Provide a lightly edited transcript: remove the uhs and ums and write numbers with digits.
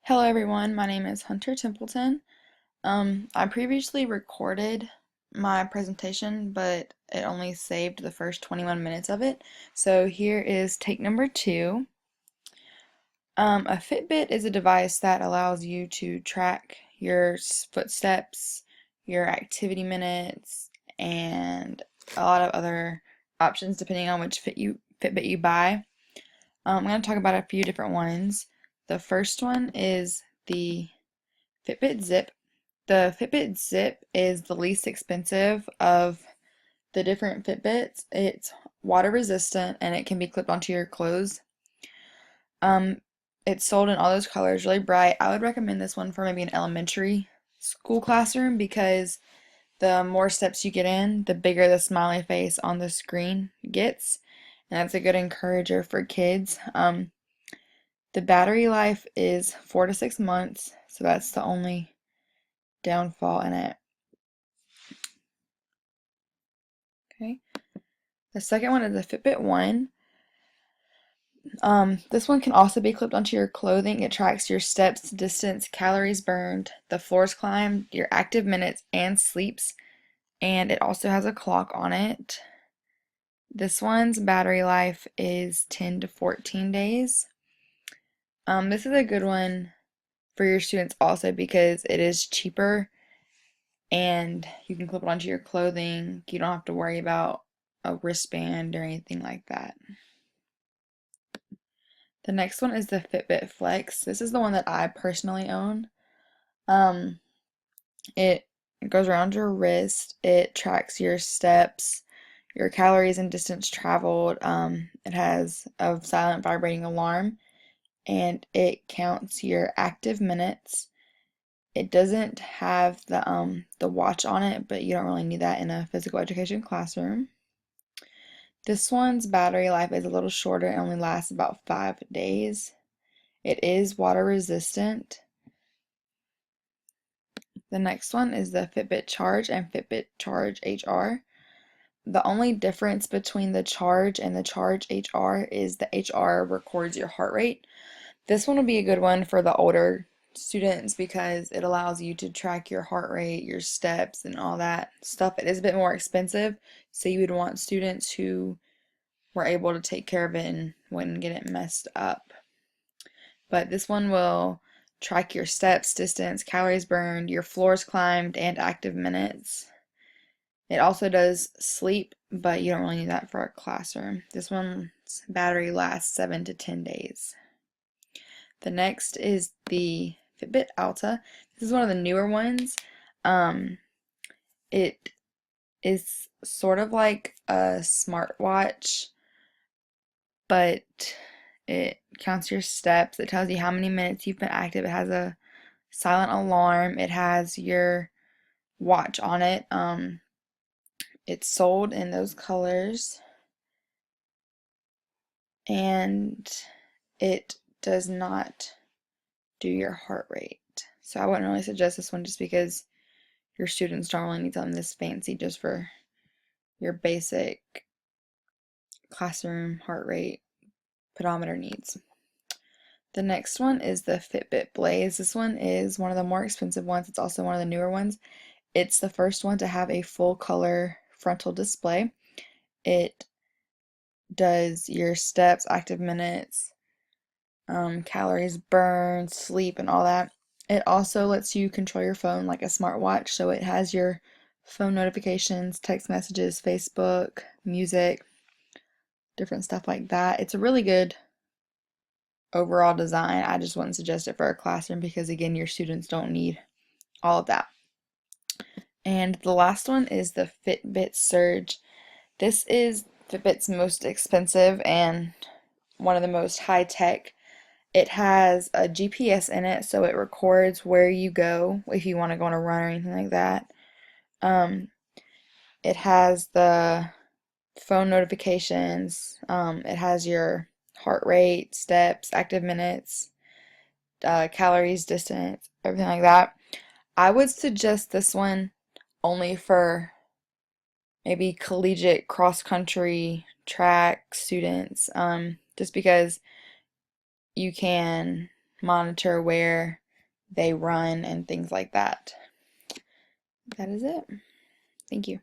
Hello everyone, my name is Hunter Templeton. I previously recorded my presentation, but it only saved the first 21 minutes of it. So here is take number 2. A Fitbit is a device that allows you to track your footsteps, your activity minutes, and a lot of other options depending on which Fitbit you buy. I'm going to talk about a few different ones. The first one is the Fitbit Zip. The Fitbit Zip is the least expensive of the different Fitbits. It's water resistant and it can be clipped onto your clothes. It's sold in all those colors, really bright. I would recommend this one for maybe an elementary school classroom because the more steps you get in, the bigger the smiley face on the screen gets, and that's a good encourager for kids. The battery life is 4 to 6 months, so that's the only downfall in it. Okay. The second one is the FitbitOne. This one can also be clipped onto your clothing. It tracks your steps, distance, calories burned, the floors climbed, your active minutes, and sleeps. And it also has a clock on it. This one's battery life is 10 to 14 days. This is a good one for your students also because it is cheaper and you can clip it onto your clothing. You don't have to worry about a wristband or anything like that. The next one is the FitbitFlex. This is the one that I personally own. It goes around your wrist. It tracks your steps, your calories and distance traveled. It has a silent vibrating alarm, and it counts your active minutes. It doesn't have the watch on it, but you don't really need that in a physical education classroom. This one's battery life is a little shorter and only lasts about 5 days. It is water resistant. The next one is the Fitbit Charge and Fitbit Charge HR. The only difference between the Charge and the Charge HR is the HR records your heart rate. This one will be a good one for the older students because it allows you to track your heart rate, your steps, and all that stuff. It is a bit more expensive, so you would want students who were able to take care of it and wouldn't get it messed up. But this one will track your steps, distance, calories burned, your floors climbed, and active minutes. It also does sleep, but you don't really need that for a classroom. This one's battery lasts 7 to 10 days. The next is the Fitbit Alta. This is one of the newer ones. It is sort of like a smartwatch, but it counts your steps. It tells you how many minutes you've been active. It has a silent alarm. It has your watch on it. It's sold in those colors, and it does not do your heart rate. So I wouldn't really suggest this one just because your students don't really need something this fancy just for your basic classroom heart rate pedometer needs. The next one is the Fitbit Blaze. This one is one of the more expensive ones. It's also one of the newer ones. It's the first one to have a full color frontal display. It does your steps, active minutes, calories burned, sleep, and all that. It also lets you control your phone like a smartwatch, so it has your phone notifications, text messages, Facebook, music, different stuff like that. It's a really good overall design. I just wouldn't suggest it for a classroom because, again, your students don't need all of that. And the last one is the Fitbit Surge. This is Fitbit's most expensive and one of the most high-tech. It has a GPS in it, so it records where you go if you want to go on a run or anything like that. It has the phone notifications. It has your heart rate, steps, active minutes, calories, distance, everything like that. I would suggest this one only for maybe collegiate cross-country track students, just because you can monitor where they run and things like that. That is it. Thank you.